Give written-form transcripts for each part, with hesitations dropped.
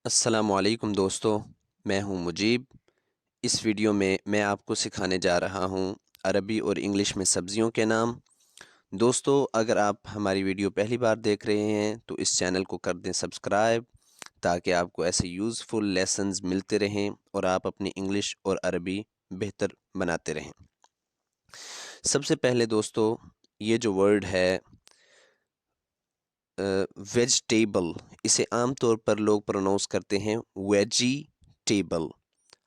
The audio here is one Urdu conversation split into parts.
السلام علیکم دوستو، میں ہوں مجیب۔ اس ویڈیو میں میں آپ کو سکھانے جا رہا ہوں عربی اور انگلش میں سبزیوں کے نام۔ دوستو، اگر آپ ہماری ویڈیو پہلی بار دیکھ رہے ہیں تو اس چینل کو کر دیں سبسکرائب، تاکہ آپ کو ایسے یوزفل لیسنز ملتے رہیں اور آپ اپنی انگلش اور عربی بہتر بناتے رہیں۔ سب سے پہلے دوستو، یہ جو ورڈ ہے ویجیٹیبل، اسے عام طور پر لوگ پروناؤنس کرتے ہیں ویجی ٹیبل،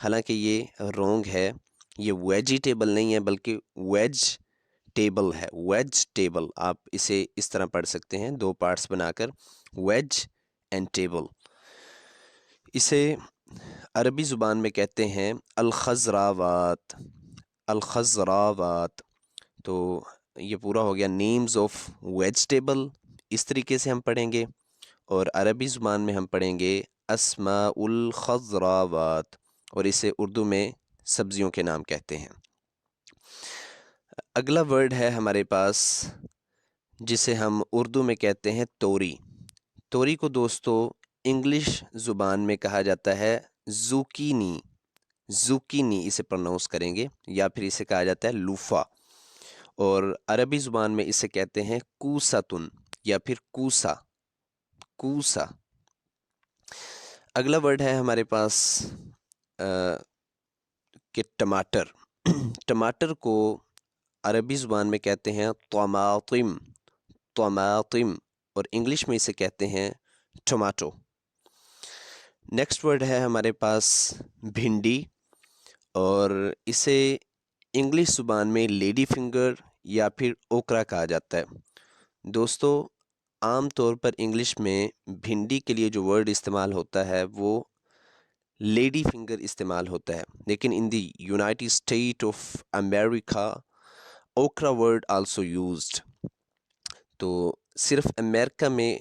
حالانکہ یہ رونگ ہے۔ یہ ویجیٹیبل نہیں ہے بلکہ ویج ٹیبل ہے۔ ویج ٹیبل آپ اسے اس طرح پڑھ سکتے ہیں، دو پارٹس بنا کر، ویج اینڈ ٹیبل۔ اسے عربی زبان میں کہتے ہیں الخضراوات، الخضراوات۔ تو یہ پورا ہو گیا نیمز آف ویجیٹیبل، اس طریقے سے ہم پڑھیں گے۔ اور عربی زبان میں ہم پڑھیں گے اسماء الخضراوات، اور اسے اردو میں سبزیوں کے نام کہتے ہیں۔ اگلا ورڈ ہے ہمارے پاس جسے ہم اردو میں کہتے ہیں توری۔ توری کو دوستو انگلش زبان میں کہا جاتا ہے زوکینی، زوکینی اسے پروناؤنس کریں گے، یا پھر اسے کہا جاتا ہے لوفا، اور عربی زبان میں اسے کہتے ہیں کوساتن یا پھر کوسا، کوسا۔ اگلا ورڈ ہے ہمارے پاس کہ ٹماٹر۔ ٹماٹر کو عربی زبان میں کہتے ہیں طماطم، طماطم، اور انگلش میں اسے کہتے ہیں ٹومیٹو۔ نیکسٹ ورڈ ہے ہمارے پاس بھنڈی، اور اسے انگلش زبان میں لیڈی فنگر یا پھر اوکرا کہا جاتا ہے۔ دوستو، عام طور پر انگلش میں بھنڈی کے لیے جو ورڈ استعمال ہوتا ہے وہ لیڈی فنگر استعمال ہوتا ہے، لیکن in the United State of America okra word also used. تو صرف امریکہ میں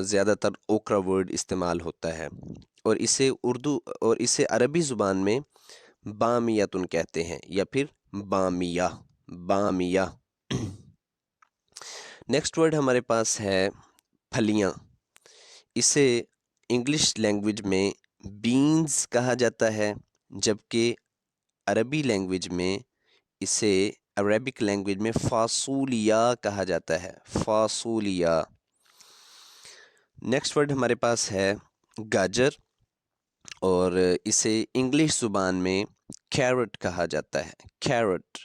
زیادہ تر اوکرا ورڈ استعمال ہوتا ہے، اور اسے عربی زبان میں بامیاتن کہتے ہیں یا پھر بامیہ، بامیہ۔ نیکسٹ ورڈ ہمارے پاس ہے پھلیاں۔ اسے انگلش لینگویج میں بینز کہا جاتا ہے، جبکہ عربی لینگویج میں اسے عربک لینگویج میں فاصولیہ کہا جاتا ہے، فاصولیہ۔ نیکسٹ ورڈ ہمارے پاس ہے گاجر، اور اسے انگلش زبان میں کیرٹ کہا جاتا ہے، کیرٹ،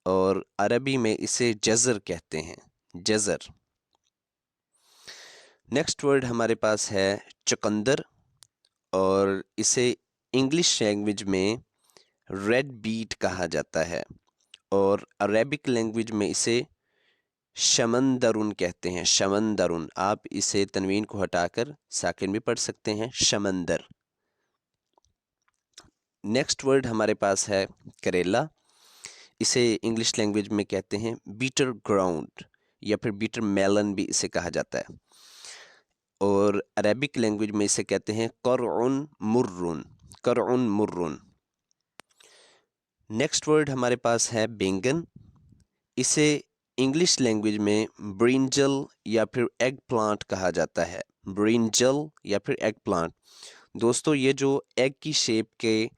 اور عربی میں اسے جزر کہتے ہیں، جزر۔ نیکسٹ ورڈ ہمارے پاس ہے چقندر، اور اسے انگلش لینگویج میں ریڈ بیٹ کہا جاتا ہے، اور عربک لینگویج میں اسے شمندرن کہتے ہیں، شمندرن۔ آپ اسے تنوین کو ہٹا کر ساکن بھی پڑھ سکتے ہیں، شمندر۔ نیکسٹ ورڈ ہمارے پاس ہے کریلا۔ اسے انگلش لینگویج میں کہتے ہیں بیٹر گراؤنڈ یا پھر بیٹر میلن بھی اسے کہا جاتا ہے، اور عربک لینگویج میں اسے کہتے ہیں قرعن مرن، قرعن مرن۔ نیکسٹ ورڈ ہمارے پاس ہے بینگن۔ اسے انگلش لینگویج میں برنجل یا پھر ایگ پلانٹ کہا جاتا ہے، برنجل یا پھر ایگ پلانٹ۔ دوستو، یہ جو ایگ کی شیپ کے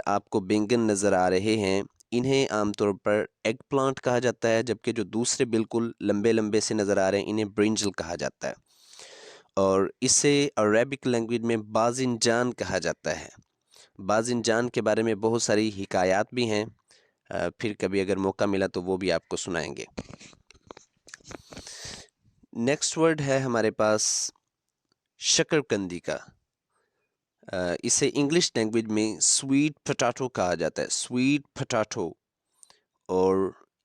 آپ کو بینگن نظر آ رہے ہیں، انہیں عام طور پر ایگ پلانٹ کہا جاتا ہے، جبکہ جو دوسرے بالکل لمبے لمبے سے نظر آ رہے ہیں انہیں برنجل کہا جاتا ہے، اور اسے عربک لینگویج میں باذنجان کہا جاتا ہے۔ باذنجان کے بارے میں بہت ساری حکایات بھی ہیں، پھر کبھی اگر موقع ملا تو وہ بھی آپ کو سنائیں گے۔ نیکسٹ ورڈ ہے ہمارے پاس شکرکندی کا۔ اسے انگلش لینگویج میں سویٹ پوٹیٹو کہا جاتا ہے، سویٹ پوٹیٹو، اور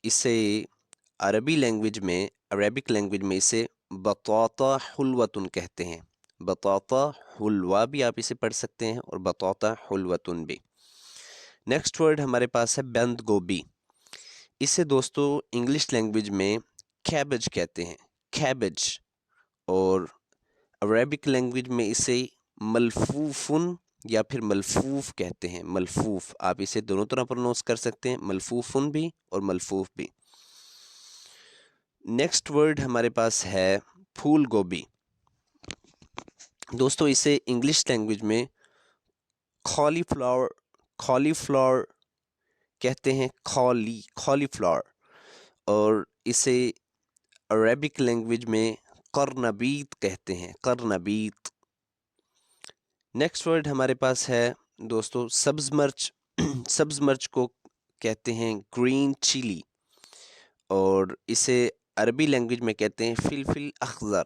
اسے عربی لینگویج میں، عربک لینگویج میں اسے بطاطا حلوتن کہتے ہیں، بطاطا حلوہ بھی آپ اسے پڑھ سکتے ہیں، اور بطاطا حلوتن بھی۔ نیکسٹ ورڈ ہمارے پاس ہے بند گوبھی۔ اسے دوستو انگلش لینگویج میں کیبج کہتے ہیں، کیبج، اور عربک لینگویج میں اسے ملفوفن یا پھر ملفوف کہتے ہیں، ملفوف۔ آپ اسے دونوں طرح پروناؤنس کر سکتے ہیں، ملفوفن بھی اور ملفوف بھی۔ نیکسٹ ورڈ ہمارے پاس ہے پھول گوبھی۔ دوستو اسے انگلش لینگویج میں کالی فلاور کہتے ہیں، کالی فلاور، اور اسے عربک لینگویج میں قرنبیط کہتے ہیں، قرنبیط۔ نیکسٹ ورڈ ہمارے پاس ہے دوستو سبز مرچ۔ سبز مرچ کو کہتے ہیں گرین چلی، اور اسے عربی لینگویج میں کہتے ہیں فلفل اخضر،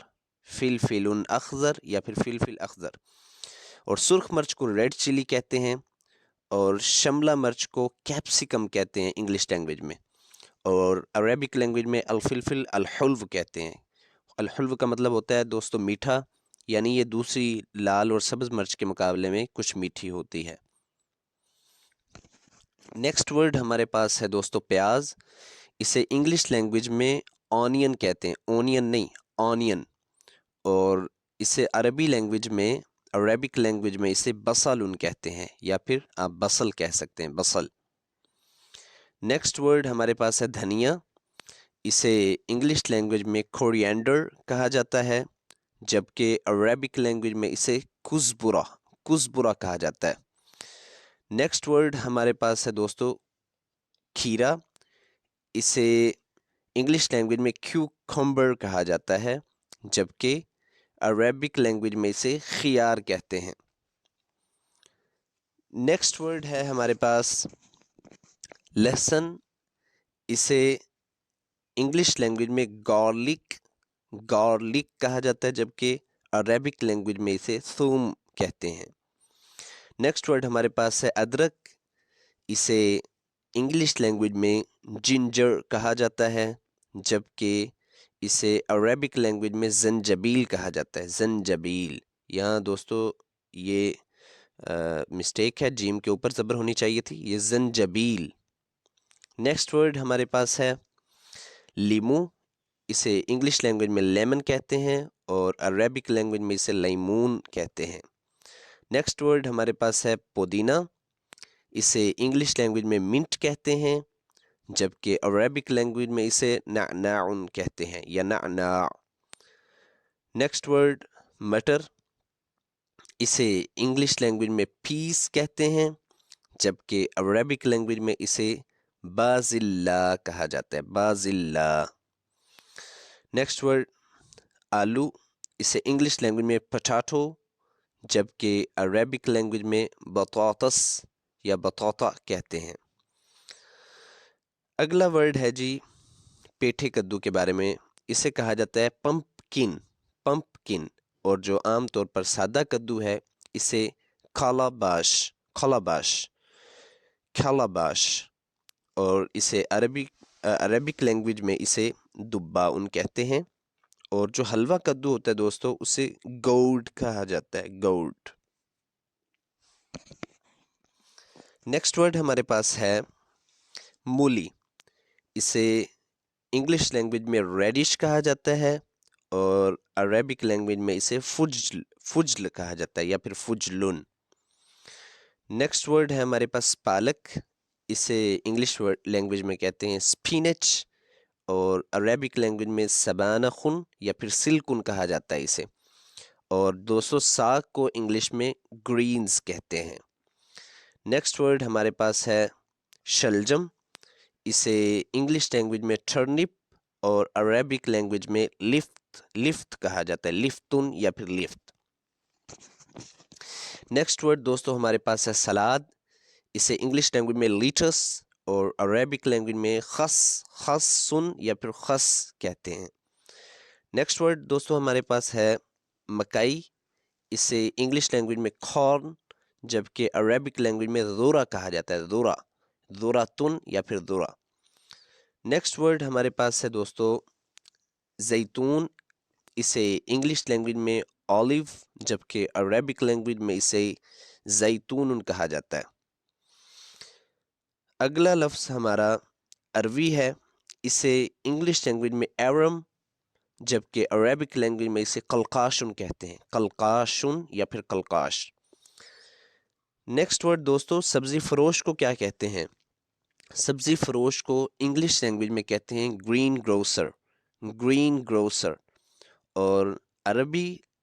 فلفل اخضر یا پھر فلفل اخضر۔ اور سرخ مرچ کو ریڈ چلی کہتے ہیں، اور شملہ مرچ کو کیپسیکم کہتے ہیں انگلش لینگویج میں، اور عربک لینگویج میں الفلفل الحلو کہتے ہیں۔ الحلو کا مطلب ہوتا ہے دوستو میٹھا، یعنی یہ دوسری لال اور سبز مرچ کے مقابلے میں کچھ میٹھی ہوتی ہے۔ نیکسٹ ورڈ ہمارے پاس ہے دوستو پیاز۔ اسے انگلش لینگویج میں آنین کہتے ہیں، اونین نہیں، آنین، اور اسے عربی لینگویج میں، عربک لینگویج میں اسے بصل کہتے ہیں، یا پھر آپ بصل کہہ سکتے ہیں، بصل۔ نیکسٹ ورڈ ہمارے پاس ہے دھنیا۔ اسے انگلش لینگویج میں کوریانڈر کہا جاتا ہے، جبکہ عربک لینگویج میں اسے کزبرہ کہا جاتا ہے۔ نیکسٹ ورڈ ہمارے پاس ہے دوستو کھیرا۔ اسے انگلش لینگویج میں کیوکمبر کہا جاتا ہے، جبکہ عربک لینگویج میں اسے خیار کہتے ہیں۔ نیکسٹ ورڈ ہے ہمارے پاس لہسن۔ اسے انگلش لینگویج میں گارلک کہا جاتا ہے، جبکہ عربک لینگویج میں اسے ثوم کہتے ہیں۔ نیکسٹ ورڈ ہمارے پاس ہے ادرک۔ اسے انگلش لینگویج میں جنجر کہا جاتا ہے، جبکہ اسے عربک لینگویج میں زنجبیل کہا جاتا ہے، زنجبیل۔ یہاں دوستو یہ مسٹیک ہے، جیم کے اوپر زبر ہونی چاہیے تھی، یہ زنجبیل۔ نیکسٹ ورڈ ہمارے پاس ہے لیمو۔ اسے انگلش لینگویج میں لیمن کہتے ہیں، اور عربک لینگویج میں اسے لیمون کہتے ہیں۔ نیکسٹ ورڈ ہمارے پاس ہے پودینہ۔ اسے انگلش لینگویج میں منٹ کہتے ہیں، جبکہ عربک لینگویج میں اسے نعناع کہتے ہیں، یا نعناع۔ نیکسٹ ورڈ مٹر۔ اسے انگلش لینگویج میں پیس کہتے ہیں، جبکہ عربک لینگویج میں اسے بازلا کہا جاتا ہے، بازلا۔ نیکسٹ ورڈ آلو۔ اسے انگلش لینگویج میں پٹاٹو، جبکہ عربک لینگویج میں بطاطس یا بطاطا کہتے ہیں۔ اگلا ورڈ ہے جی پیٹھے کدو کے بارے میں۔ اسے کہا جاتا ہے پمپکن، اور جو عام طور پر سادہ کدو ہے اسے کھالاباش، اور اسے عربک لینگویج میں اسے دباؤن کہتے ہیں، اور جو حلوہ کدو ہوتا ہے دوستو اسے گوڈ کہا جاتا ہے، گوڈ۔ نیکسٹ ورڈ ہمارے پاس ہے مولی۔ اسے انگلش لینگویج میں ریڈش کہا جاتا ہے، اور عربک لینگویج میں اسے فجل کہا جاتا ہے، یا پھر فجلن۔ نیکسٹ ورڈ ہے ہمارے پاس پالک۔ اسے انگلش لینگویج میں کہتے ہیں سپینچ، اور عربک لینگویج میں سبانخن یا پھر سلکن کہا جاتا ہے اسے، اور دوستو ساگ کو انگلش میں گرینز کہتے ہیں۔ نیکسٹ ورڈ ہمارے پاس ہے شلجم۔ اسے انگلش لینگویج میں ٹرنپ، اور عربک لینگویج میں لفت کہا جاتا ہے، لفتن یا پھر لفت۔ نیکسٹ ورڈ دوستو ہمارے پاس ہے سلاد۔ اسے انگلش لینگویج میں لیٹس، اور عربک لینگویج میں خسن یا پھر خس کہتے ہیں۔ نیکسٹ ورڈ دوستو ہمارے پاس ہے مکئی۔ اسے انگلش لینگویج میں کارن، جبکہ عربک لینگویج میں ذرہ کہا جاتا ہے، ذراتن یا پھر ذرہ۔ نیکسٹ ورڈ ہمارے پاس ہے دوستو زیتون۔ اسے انگلش لینگویج میں اولیو، جبکہ عربک لینگویج میں اسے زیتون کہا جاتا ہے۔ اگلا لفظ ہمارا اروی ہے۔ اسے انگلش لینگویج میں ایرم، جبکہ عربک لینگویج میں اسے قلقاشن کہتے ہیں، قلقاشن یا پھر قلقاش۔ نیکسٹ ورڈ دوستو سبزی فروش کو کیا کہتے ہیں؟ سبزی فروش کو انگلش لینگویج میں کہتے ہیں گرین گروسر، اور عربی